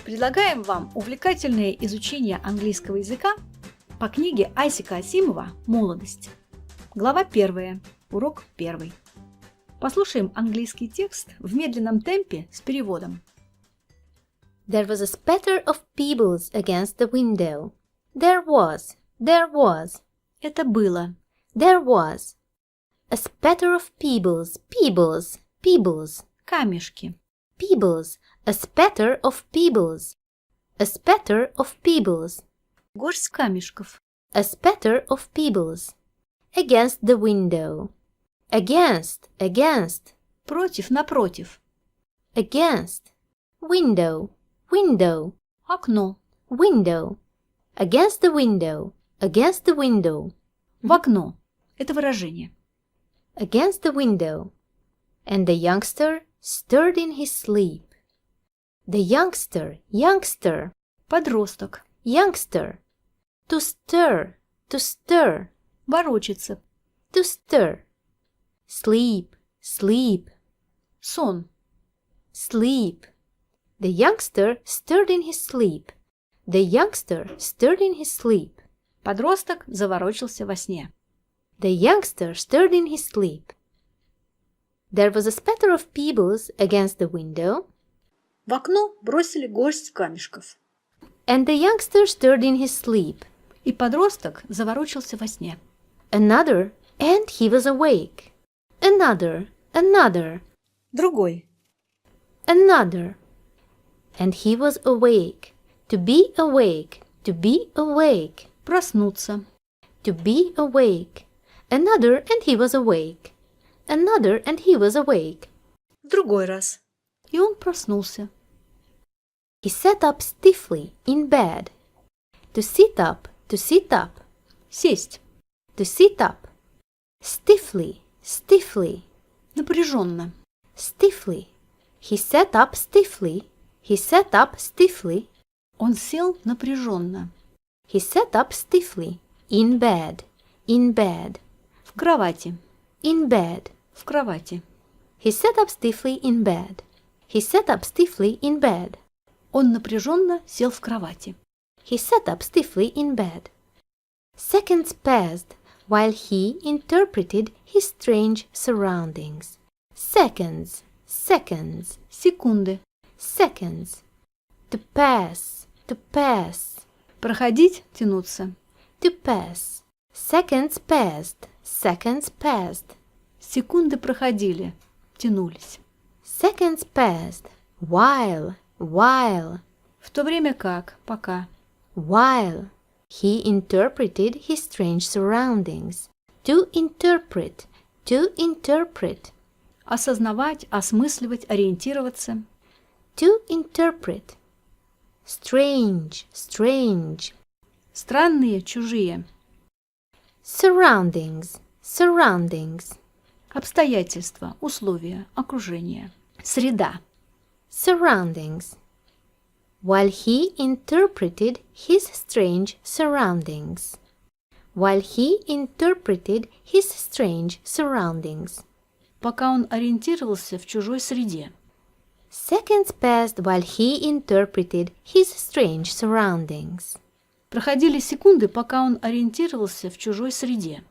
Предлагаем вам увлекательное изучение английского языка по книге Айзека Азимова «Молодость». Глава 1. Урок 1. Послушаем английский текст в медленном темпе с переводом. There was a spatter of pebbles against the window. There was. Это было. There was. A spatter of pebbles. Камешки. Pebbles. A spatter of pebbles. A spatter of pebbles. Горсть камешков. A spatter of pebbles. Against the window. Against. Против, напротив. Against. Window. Окно. Window. Against the window. В окно. Это выражение. Against the window. And the youngster stirred in his sleep. The youngster. Подросток. Youngster. To stir. Ворочаться. To stir. Sleep. Сон. Sleep. The youngster stirred in his sleep. Подросток заворочился во сне. The youngster stirred in his sleep. There was a spatter of pebbles against the window. В окно бросили горсть камешков. And the youngster stirred in his sleep. И подросток заворочился во сне. Another, and he was awake. Another. Другой. Another. And he was awake. To be awake. Проснуться. To be awake. Another, and he was awake. В другой раз. И он проснулся. He sat up stiffly in bed. To sit up. Сесть. To sit up. Stiffly. Напряженно. Stiffly. He sat up stiffly. Он сел напряженно. He sat up stiffly. In bed. В кровати. In bed. В кровати. He sat up stiffly in bed. Он напряженно сел в кровати. He sat up stiffly in bed. Seconds passed while he interpreted his strange surroundings. Seconds. Секунды. To pass. Проходить, тянуться. To pass. Seconds passed. Секунды проходили, тянулись. Seconds passed. While. В то время как, пока. While he interpreted his strange surroundings. To interpret. Осознавать, осмысливать, ориентироваться. To interpret. Strange. Странные, чужие. Surroundings. Обстоятельства, условия, окружение. Среда. Surroundings. While he interpreted his strange surroundings. Пока он ориентировался в чужой среде. Seconds passed while he interpreted his strange surroundings. Проходили секунды, пока он ориентировался в чужой среде.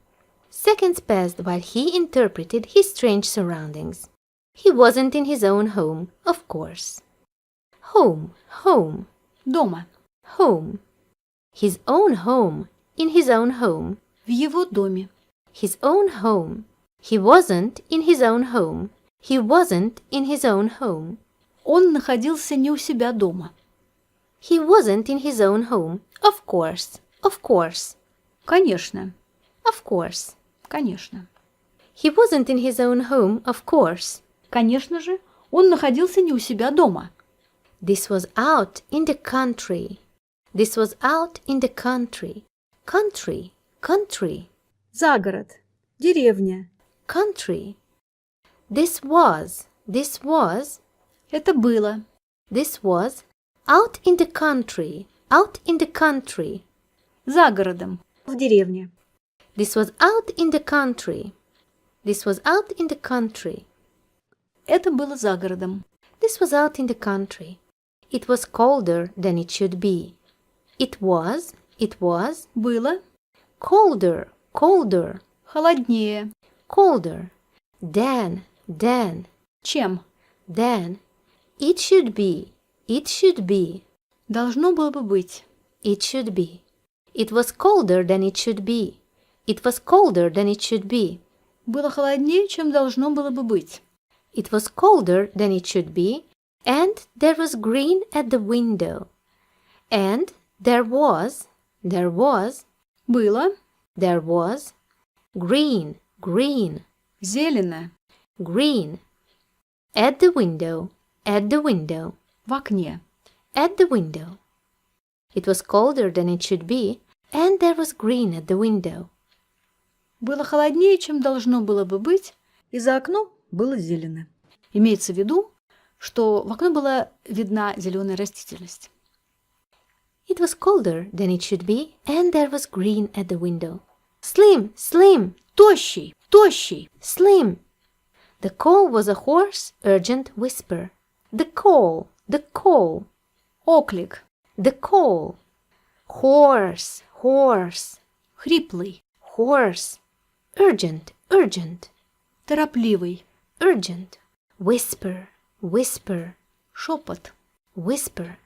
Seconds passed while he interpreted his strange surroundings. He wasn't in his own home, of course. Home. Дома. Home. His own home. In his own home. В его доме. His own home. He wasn't in his own home. Он находился не у себя дома. He wasn't in his own home, of course. Конечно. Of course. Конечно. He wasn't in his own home, of course. Конечно же, он находился не у себя дома. This was out in the country. Country. За город. Деревня. Country. This was. Это было. This was out in the country. За городом. В деревне. This was out in the country. Это было за городом. This was out in the country. It was colder than it should be. It was было, colder, colder, холоднее, colder than, чем, than. It should be, должно было бы быть, it should be. It was colder than it should be. It was colder than it should be. было холоднее, чем должно было бы быть. It was colder than it should be, and there was green at the window. And there was Было, green, зелено, green at the window, в окне. at the window. It was colder than it should be, and there was green at the window. Было холоднее, чем должно было бы быть, и за окном было зелено. Имеется в виду, что в окно была видна зеленая растительность. It was colder than it should be, and there was green at the window. Slim, Тощий, slim. The call was a hoarse, urgent whisper. The call, оклик, the call. Hoarse, хриплый, hoarse. Urgent, торопливый, urgent. Whisper, шепот. whisper.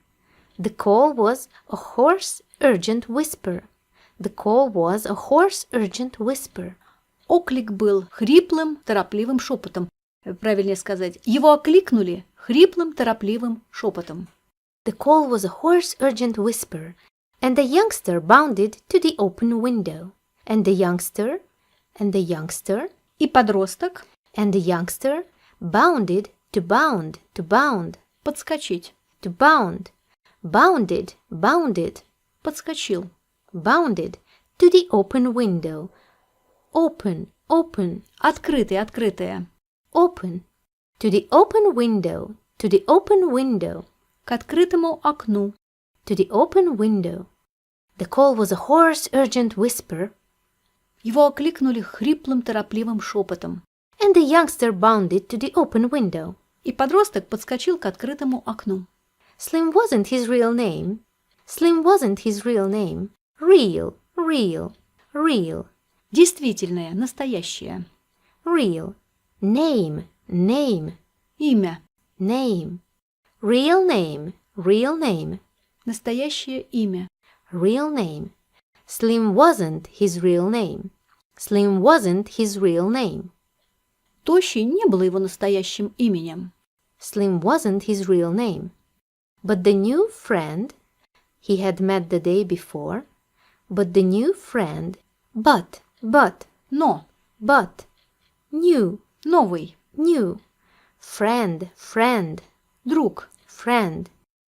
The call was a hoarse, urgent whisper. The call was a hoarse, urgent whisper. Оклик был хриплым, торопливым шепотом. Правильнее сказать, его окликнули хриплым, торопливым шепотом. The call was a hoarse, urgent whisper, and the youngster bounded to the open window. And the youngster И подросток bounded to bound, подскочить, to bound, bounded, подскочил. bounded to the open window. Open, Открытая. open. To the open window, К открытому окну. to the open window. The call was a hoarse, urgent whisper, Его окликнули хриплым, торопливым шепотом. and the youngster bounded to the open window. И подросток подскочил к открытому окну. Slim wasn't his real name. Real. Действительное, настоящее. Real. Name. Имя. Real name. Настоящее имя. Real name. Slim wasn't his real name. Тощий не было его настоящим именем. Slim wasn't his real name. But the new friend he had met the day before, but Но. new, Новый. friend, Друг.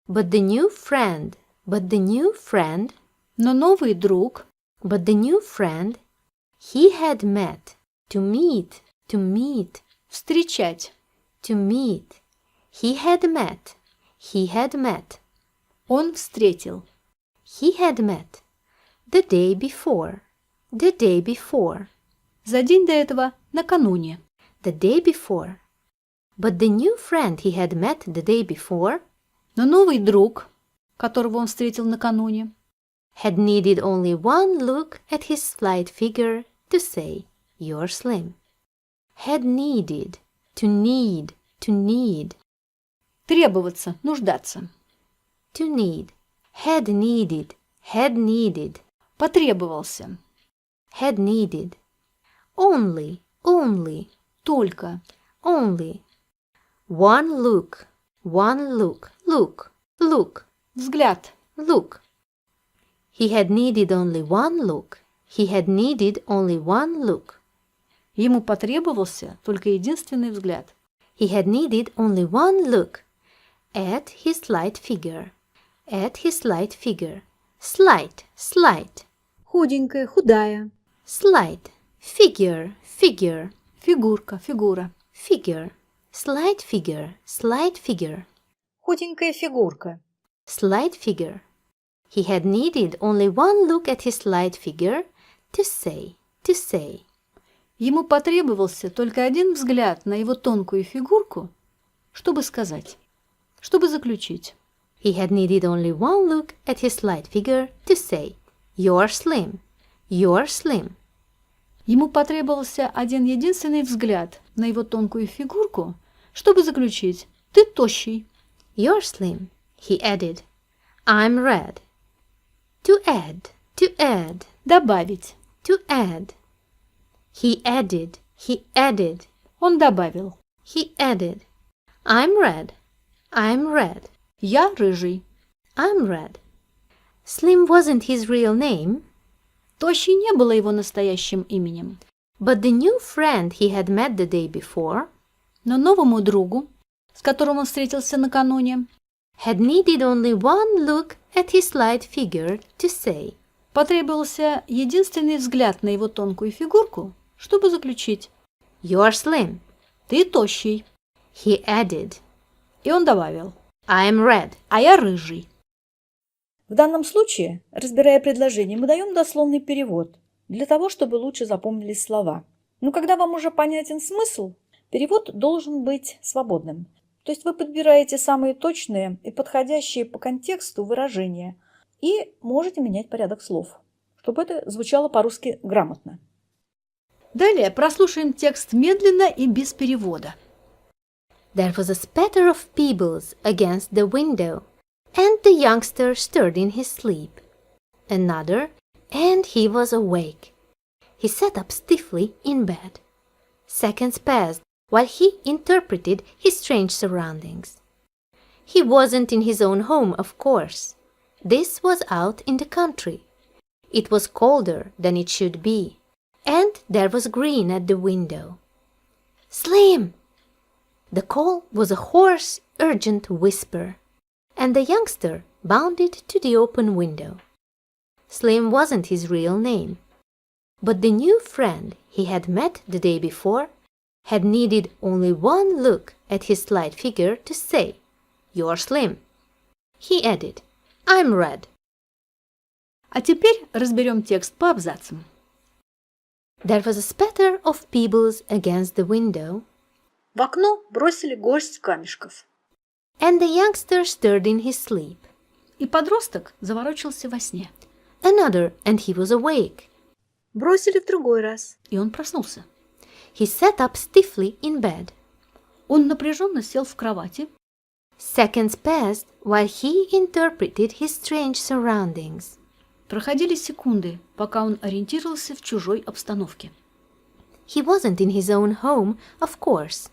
but the new friend, Но новый друг. he had met, to meet, Встречать. he had met, Он встретил. he had met, the day before, За день до этого накануне. the day before. But the new friend he had met the day before Но новый друг, которого он встретил накануне, had needed only one look at his slight figure to say, "You're slim." Had needed, to need, требоваться, нуждаться. to need. Had needed, Потребовался. had needed. Only, Только. only. One look, Взгляд. look. He had needed only one look. Ему потребовался только единственный взгляд. He had needed only one look at his slight figure. Slight. Худенькая, худая. Slight. Figure. Фигура. Figure. Slight figure. Худенькая фигурка. Slight figure. He had needed only one look at his slight figure to say. Ему потребовался только один взгляд на его тонкую фигурку, чтобы сказать, чтобы заключить. He had needed only one look at his slight figure to say, "You're slim, you're slim." Ему потребовался один единственный взгляд на его тонкую фигурку, чтобы заключить: «Ты тощий». "You're slim," he added. "I'm red." To add. Добавить. To add. He added. Он добавил. He added. I'm red. Я рыжий. I'm red. Slim wasn't his real name, Тощий не было его настоящим именем. but the new friend he had met the day before Но новому другу, с которым он встретился накануне, had needed only one look at his slight figure to say, потребовался единственный взгляд на его тонкую фигурку, чтобы заключить: "You're slim." «Ты тощий». He added, И он добавил: "I'm red." «А я рыжий». В данном случае, разбирая предложение, мы даем дословный перевод для того, чтобы лучше запомнились слова. Но когда вам уже понятен смысл, перевод должен быть свободным. То есть вы подбираете самые точные и подходящие по контексту выражения и можете менять порядок слов, чтобы это звучало по-русски грамотно. Далее прослушаем текст медленно и без перевода. There was a spatter of pebbles against the window, and the youngster stirred in his sleep. Another, and he was awake. He sat up stiffly in bed. Seconds passed while he interpreted his strange surroundings. He wasn't in his own home, of course. This was out in the country. It was colder than it should be, and there was green at the window. "Slim!" The call was a hoarse, urgent whisper, and the youngster bounded to the open window. Slim wasn't his real name, but the new friend he had met the day before had needed only one look at his slight figure to say, "You're slim." He added, "I'm red." А теперь разберем текст по абзацам. There was a spatter of pebbles against the window, В окно бросили горсть камешков, and the youngster stirred in his sleep. и подросток заворочился во сне. Another, and he was awake. Бросили в другой раз, и он проснулся. He sat up stiffly in bed. Он напряженно сел в кровати. Seconds passed while he interpreted his strange surroundings. Проходили секунды, пока он ориентировался в чужой обстановке. He wasn't in his own home, of course.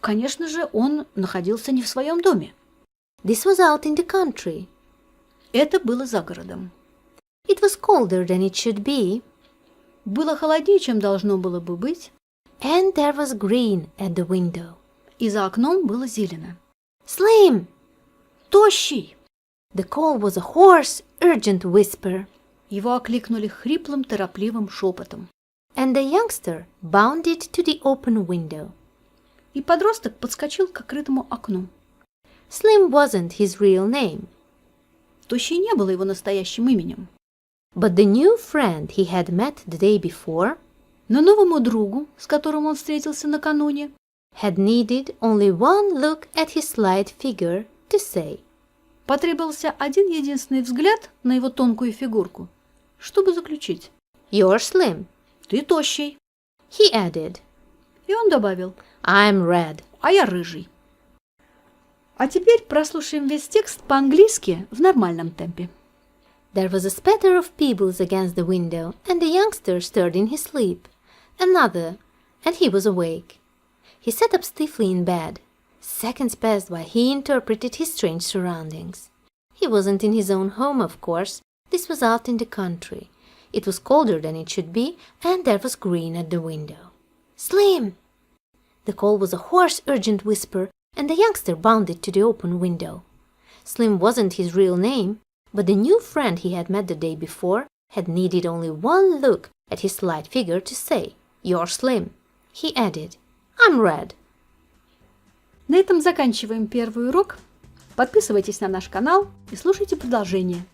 Конечно же, он находился не в своем доме. This was out in the country. Это было за городом. It was colder than it should be, Было холоднее, чем должно было бы быть, and there was green at the window. и за окном было зелено. "Slim!" «Тощий!» The call was a hoarse, urgent whisper, Его окликнули хриплым, торопливым шепотом. and the youngster bounded to the open window. И подросток подскочил к открытому окну. Slim wasn't his real name, Тощий не было его настоящим именем. but the new friend he had met the day before Но новому другу, с которым он встретился накануне, had needed only one look at his slight figure to say, потребовался один единственный взгляд на его тонкую фигурку, чтобы заключить: "You're slim." «Ты тощий». He added, И он добавил: "I'm red." «А я рыжий». А теперь прослушаем весь текст по-английски в нормальном темпе. There was a spatter of pebbles against the window, and the youngster stirred in his sleep. Another, and he was awake. He sat up stiffly in bed. Seconds passed while he interpreted his strange surroundings. He wasn't in his own home, of course. This was out in the country. It was colder than it should be, and there was green at the window. "Slim!" The call was a hoarse, urgent whisper, and the youngster bounded to the open window. Slim wasn't his real name, but the new friend he had met the day before had needed only one look at his slight figure to say, "You're slim." He added, "I'm red." На этом заканчиваем первый урок. Подписывайтесь на наш канал и слушайте продолжение.